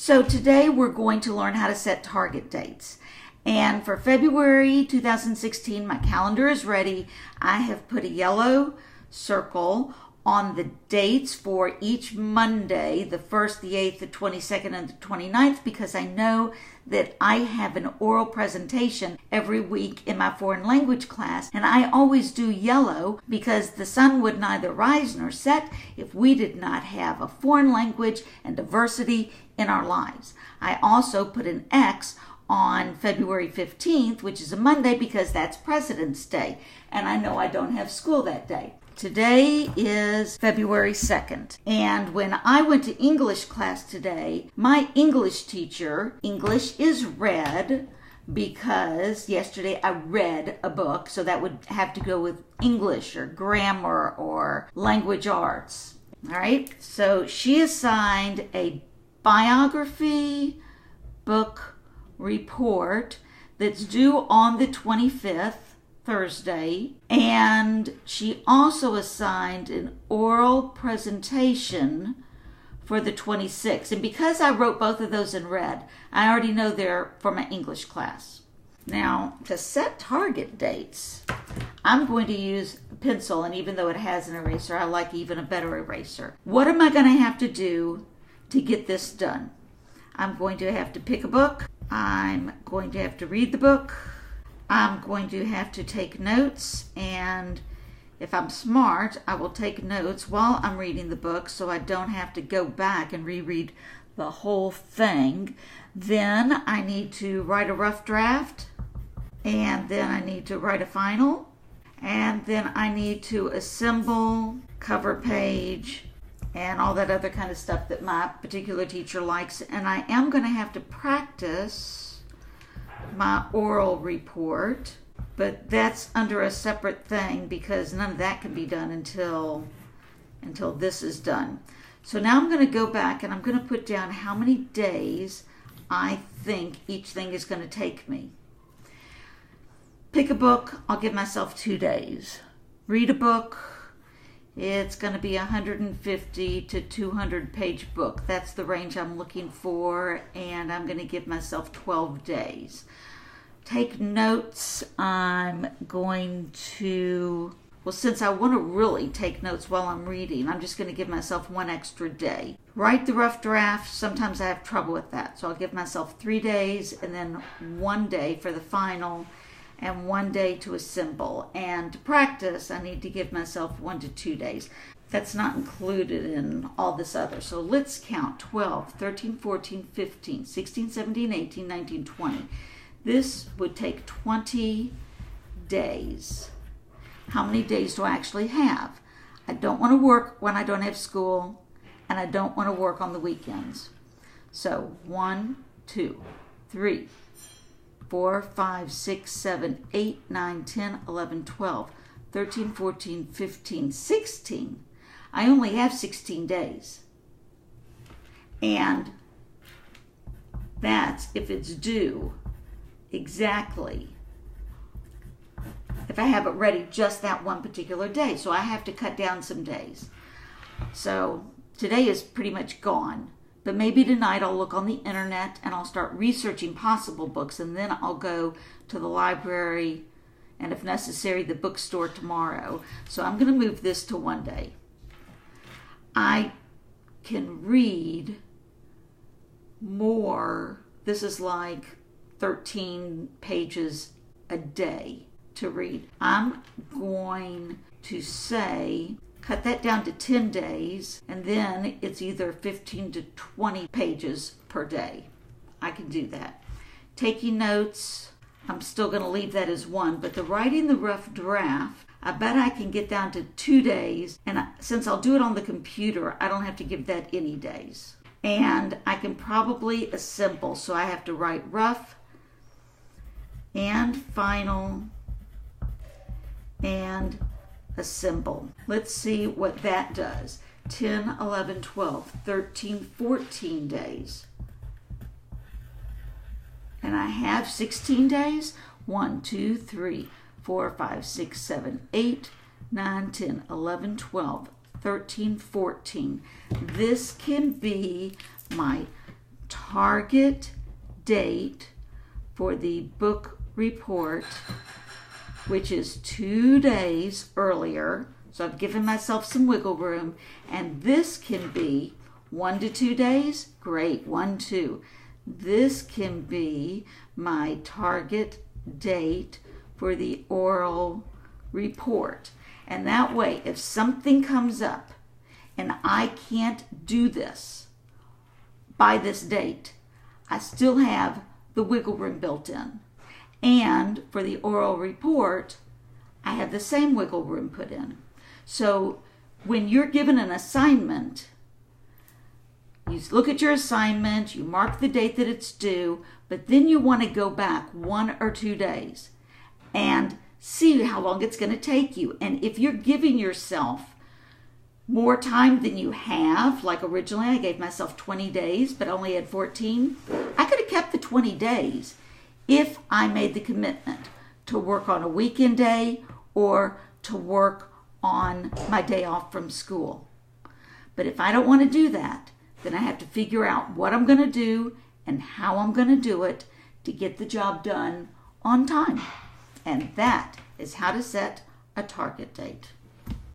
So today we're going to learn how to set target dates. And for February 2016, my calendar is ready. I have put a yellow circle on the dates for each Monday, the 1st, the 8th, the 22nd, and the 29th, because I know that I have an oral presentation every week in my foreign language class, and I always do yellow because the sun would neither rise nor set if we did not have a foreign language and diversity in our lives. I also put an X on February 15th, which is a Monday, because that's President's Day, and I know I don't have school that day. Today is February 2nd, and when I went to English class today, my English teacher, English is read, because yesterday I read a book, so that would have to go with English or grammar or language arts. All right, so she assigned a biography book report that's due on the 25th, Thursday, and she also assigned an oral presentation for the 26th. And because I wrote both of those in red, I already know they're for my English class. Now, to set target dates, I'm going to use a pencil, and even though it has an eraser, I like even a better eraser. What am I going to have to do to get this done? I'm going to have to pick a book. I'm going to have to read the book. I'm going to have to take notes, and if I'm smart, I will take notes while I'm reading the book so I don't have to go back and reread the whole thing. Then I need to write a rough draft, and then I need to write a final, and then I need to assemble, cover page, and all that other kind of stuff that my particular teacher likes. And I am going to have to practice my oral report, but that's under a separate thing because none of that can be done until this is done. So now I'm going to go back and I'm going to put down how many days I think each thing is going to take me. Pick a book, I'll give myself 2 days. Read a book, it's going to be a 150 to 200 page book. That's the range I'm looking for, and I'm going to give myself 12 days. Take notes, I'm going to, since I want to really take notes while I'm reading, I'm just going to give myself 1 extra day. Write the rough draft, sometimes I have trouble with that, so I'll give myself 3 days and then 1 day for the final and 1 day to assemble. And to practice, I need to give myself 1 to 2 days. That's not included in all this other. So let's count 12, 13, 14, 15, 16, 17, 18, 19, 20. This would take 20 days. How many days do I actually have? I don't want to work when I don't have school, and I don't want to work on the weekends. So 1, 2, 3, 4, 5, 6, 7, 8, 9, 10, 11, 12, 13, 14, 15, 16. I only have 16 days. And that's if it's due exactly, if I have it ready just that one particular day. So I have to cut down some days. So today is pretty much gone. But maybe tonight I'll look on the internet and I'll start researching possible books, and then I'll go to the library and, if necessary, the bookstore tomorrow. So I'm going to move this to 1 day. I can read more. This is like 13 pages a day to read. I'm going to say cut that down to 10 days, and then it's either 15 to 20 pages per day. I can do that. Taking notes, I'm still going to leave that as 1, but the writing the rough draft, I bet I can get down to 2 days, and since I'll do it on the computer, I don't have to give that any days. And I can probably assemble, so I have to write rough and final and assemble. Let's see what that does. 10, 11, 12, 13, 14 days. And I have 16 days. 1, 2, 3, 4, 5, 6, 7, 8, 9, 10, 11, 12, 13, 14. This can be my target date for the book report, which is 2 days earlier. So I've given myself some wiggle room, and this can be 1 to 2 days. Great, 1, 2. This can be my target date for the oral report. And that way, if something comes up and I can't do this by this date, I still have the wiggle room built in. And for the oral report, I have the same wiggle room put in. So when you're given an assignment, you look at your assignment, you mark the date that it's due, but then you want to go back 1 or 2 days and see how long it's going to take you. And if you're giving yourself more time than you have, like originally I gave myself 20 days, but only had 14, I could have kept the 20 days if I made the commitment to work on a weekend day or to work on my day off from school. But if I don't want to do that, then I have to figure out what I'm going to do and how I'm going to do it to get the job done on time. And that is how to set a target date.